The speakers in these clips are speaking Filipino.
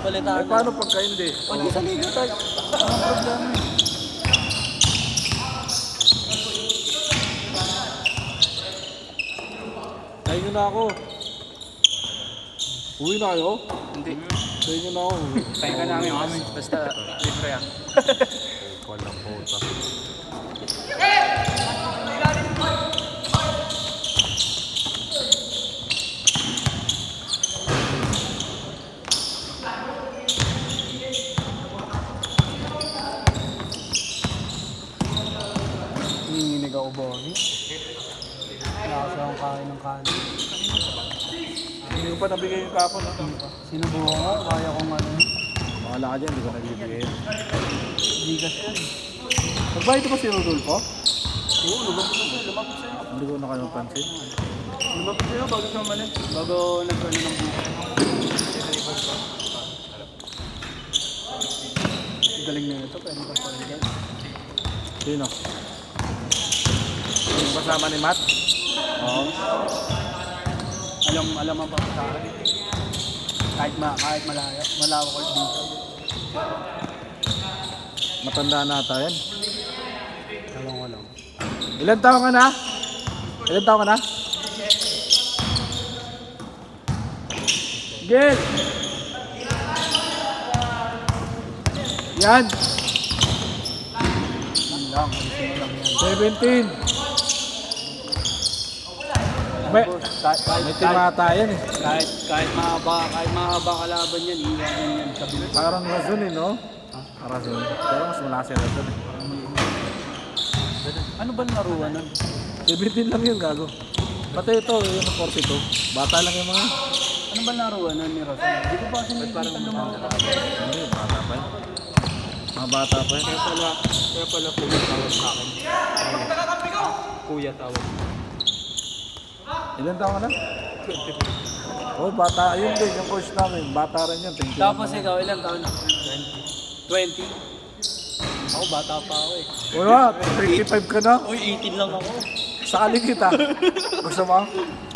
Balitaan. Paano pagka hindi? Pag sa liga tayo. Ano problema? Tayo nyo na ako. Uwi na kayo? Hindi. Tayo nyo na ako. Pahinga namin kami. Basta libre ah. Walang puta. Nanginginig ako ba? Wala kasi akong kain ng kanin. Hindi ko pa nabigay yung kapon. Sinubukan ko, kaya kong ano. Makala ka dyan, hindi ko nagbibigay. Gigas yan. Nagbayad ba si Rodolfo? Oo, lumapit na sa'yo. Lumapit sa'yo. Hindi ko na kayo pansin. Lumapit sa'yo bago siya umalis. Bago nagkano ng buka. Galing na ito, pwede ka paligan. Sino? Yung kasama ni Matt? Oo. Alam ang sa akin. Kahit malawak ko dito. Matanda na ata yan. Alam ko lang. Ilan taon ka na? Ilan taon ka na? Gil! Yan! Yan lang, alisin mo lang yan. 17! May timata yan eh. Kahit mahaba kalaban yan, iwanan yan sa bilis. Parang Razon eh, no? Razon. Pero mas malakas yung Razon eh. Ano ba laruan nun? 17 lang yun, gago. Pati ito, yung 42. Bata lang yung mga. Ano ba laruan nun ni Rosa? Hindi ko pa sinigita lumang Hindi, bata pa yun. Mga bata pa yun. Kaya pala kuya tawag sa akin. Kuya tawag. Ilan taon ka na? 20. Oh, bata. Ayun din, yung coach namin. Bata rin yun. Tapos ikaw, ilang taon na? 20. Ako, bata pa ako eh. Wala, 35 ka na. Uy, 18 lang ako. Sakali kita. Gusto mo?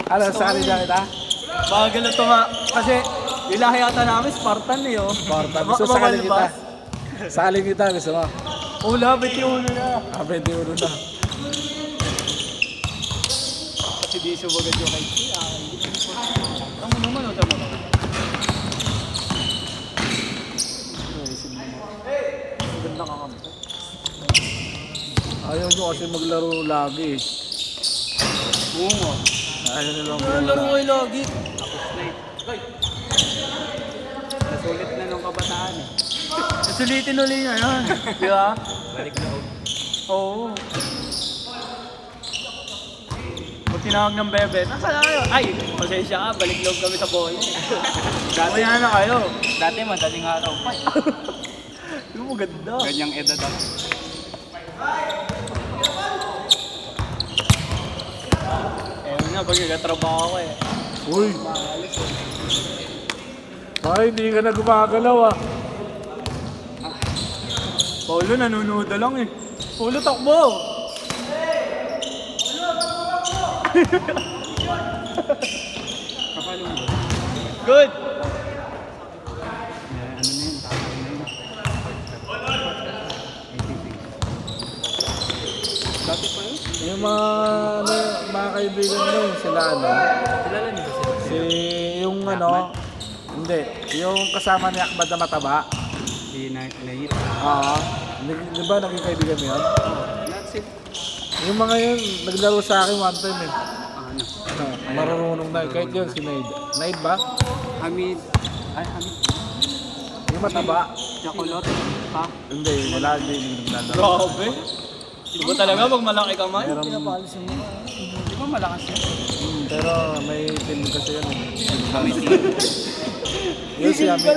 Ano, sakali na kita? Bagal na ito nga. Kasi, yung lahi yata namin, Spartan eh oh. Spartan. Gusto sakali kita. Sakali kita, gusto mo? Wala, 21 na. 21 na. Kasi di subagad yung kay Tia. Tama naman o, tama naman. Ganda ka kami. Ayaw nyo kasi maglaro lagi. Oo nga. Ayaw nyo lang Ano laro kayo lagi? Tapos na eh. Nasulit na nung kabataan eh. Nasulitin ulit niya yan. Di ba? Balik na oo. Pag tinawag ng bebe, nasa na kayo? Ay, pasensya ka, balik loob kami sa buhay niya. Dati na kayo. Dati madaling araw pa eh. Yung maganda. Ganyang edad ako. Ewan na, pag nagkatrabaho ko eh. Uy! Ay, hindi ka na gumagalaw ah. Paulo, nanonood na lang eh. Paulo, takbo! Good! Ano na yun? Dati pa yun? Yung mga kaibigan nyo, sila ano? Kilala niyo ba sila? Si, yung ano? Hindi. Yung kasama ni Ahmad na mataba. Si Nair. Oo. Di ba naging kaibigan mo yun? That's it. Yung mga yun, naglaro sa akin one time eh. Ano? Marunong na. Kahit yun, si Naid. Naid ba? Hamid. Ay, Hamid. Yung mataba. Chakolot. Ha? Hindi, wala din yung naglalaro. Grabe. Iba talaga pag malaki ka man. Meron- Pinapalis mo. Di ba malakas yan? Pero may team kasi yun eh. Hamid. Yun si Ami.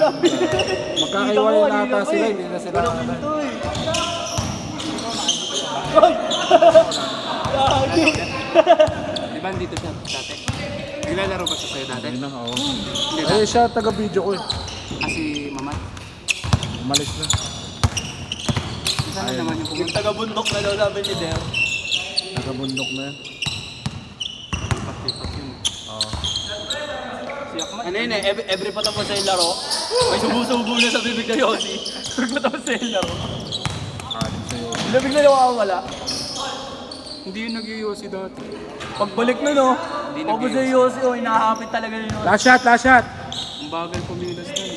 Magkakaiwalay na ata sila, hindi na sila. Lagi. Di ba dito siya dati? Nilalaro ba siya sa'yo dati? Hindi na, oo. Ay, siya taga-video ko eh. Kasi Mamat. Umalis na. Isa na naman yung pumunta. Yung taga-bundok na daw sabi ni Der. Taga-bundok na yan. Pati-pati yun. Oo. Ano yun eh, every patapos sa laro, May subo-subo na sa bibig na Yossi. Pagkatapos sa laro. Kanin sa'yo. Bigla na nawawala. Hindi yun nag-iossi dati. Pagbalik na no, pagod sa Yossi, oh, hinahapit talaga yun. Last shot, last shot. Ang bagal kumilos na eh.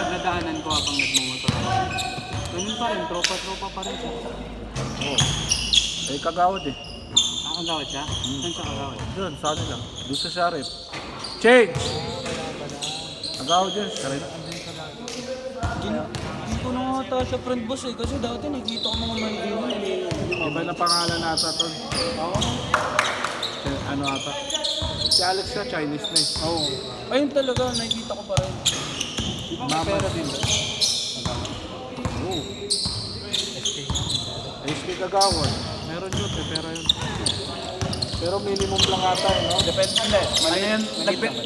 Nadaanan ko habang nagmumotor. Ganun pa rin, tropa-tropa pa rin siya. Oh. Eh, kagawad eh. Kagawad siya? Saan siya kagawad? Doon, sa ano lang. Doon sa Sharif. Change! Kagawad yun, Sharif. Hindi ko na ata sa friend boss eh, kasi dati nakikita ko mga Maldives eh. Iba na pangalan nata to. Oo. Ano ata? Si Alex na, Chinese na eh. Oo. Ayun talaga, nakikita ko pa rin. Di ba may pera din ba? Oo. SK kagawad. Meron yun, may pera yun. Pero minimum lang ata eh, no? Depende nila. Ano yan,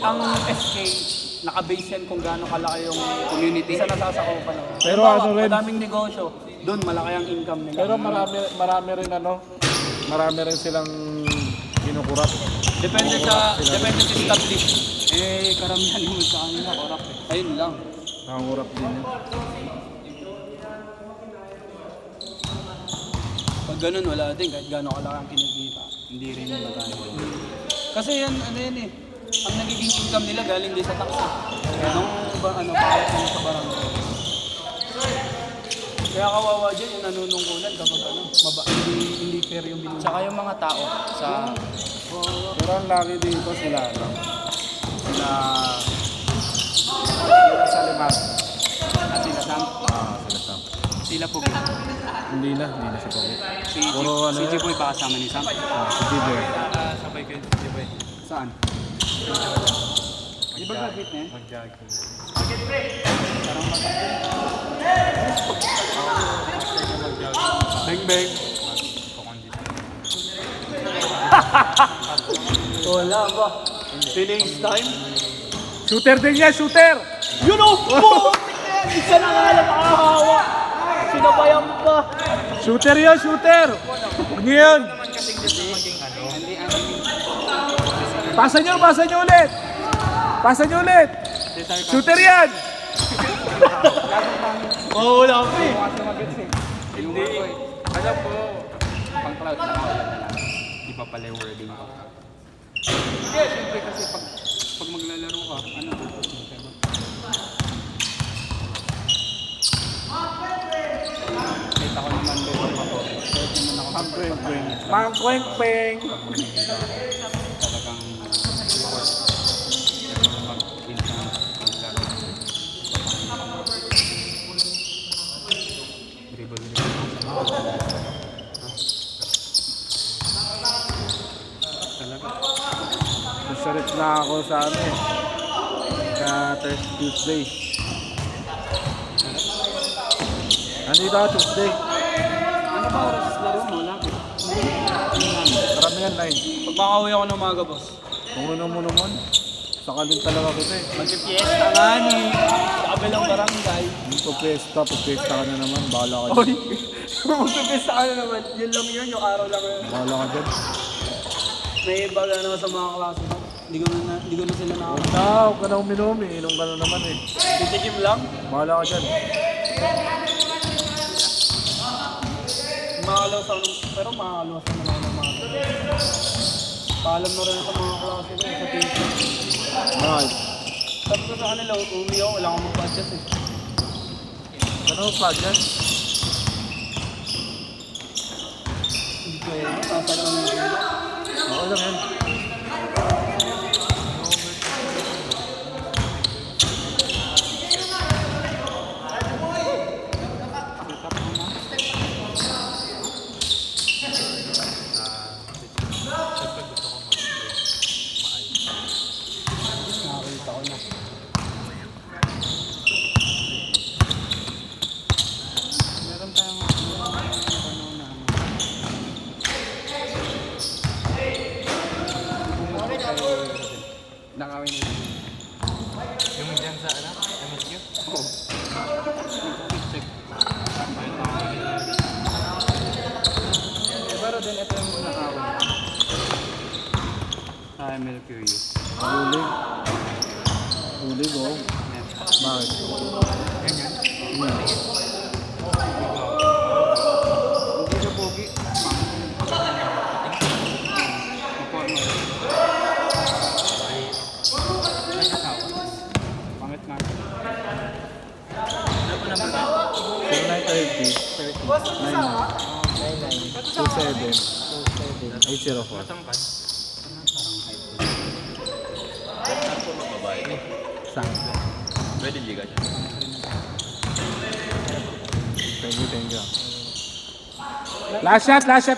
ang SK, naka-base yan kung gaano kalaki yung Community. isa nasasakupan. Pero Halimbawa, ano rin- madaming negosyo, doon malaki ang income nila. Pero marami rin ano, marami rin silang kinukurap. depende sa establish. Eh, karamihan mo sa kanila, korap eh. Ayun lang. Nakangurap din yun. Pag ganun, wala din kahit gaano kalaki ang kinikita. Hindi rin magkano. Kasi yan, ano yan eh, ang nagiging income nila galing din sa tax. Anong ba, bakit ano sa barangay? Kaya kawawa dyan yung nanunungkulan kapag hindi fair yung binili. Tsaka yung mga tao sa... Pero ang laki dito sila, ano? Sila sa limat. Sila Sam. Sila Sam. Sila po. Hindi na si Pogi. Si Puro ano si yan? Jiboy ba kasama ni Sam? Si Jiboy. Sabay kayo si Jiboy. Saan? Di ba graduate na yan? Mag-jogging. Bang bang. Wala ba? Feelings time? Shooter din yan, shooter! You know, po! Isa na nga lang makahawa! Sinabayan pa! Shooter yan, shooter! Huwag niyo yun! Pasa nyo ulit! Pasa nyo ulit! Shooter yan! Oh, wala pa eh! Hindi. Alam po. Pang cloud lang ako na lang. Iba pala yung wording ko. Hindi, siyempre kasi pag maglalaro ka, ano ba? Kita ko naman din ako. Kahit naman ako sa Mang kweng peng! talagang mag-pinsan maglaro. Dribble. Talaga. Nasarit na ako sa ano eh. Sa Thursday, Tuesday. Nandito ako Tuesday. Ano ba oras laro mo? Lagi. Karamihan na eh. Pag makauwi ako ng umaga, boss. Kung ano mo naman. Sakalin talaga kita eh. Mag-fiesta nga ni sa kabilang barangay. Pagpesta ka na naman. Bahala ka dyan. Oy! Mag-fiesta ka na naman. Yun lang yun, yung araw lang yun. Bahala ka dyan. May iba ka naman sa mga klase mo. Hindi ko na sila Huwag nakakita. na, huwag ka na uminom eh. Inom ka na naman eh. Titikim lang. Bahala ka dyan. Pero makakalawas naman ako ng mga paalam na rin sa mga klase mo sa Facebook. Bakit? Sabi ko sa kanila, umiyaw, wala akong mag-adjust eh. Ano pa dyan? Hindi ko eh, sasal lang yung sila. Oo lang yan. Nakakita ko na. Meron tayong ano na ano. Nakawin nila. Yung dyan sa ano? MSQ? Oo. Check. Pero din ito yung nakawin. ML curious. Huli. Huli ko. Bakit? Pogi na pogi. Pangit nga. 0930 99 27 804. Saan? Pwede liga siya. Thank you, thank you. Last shot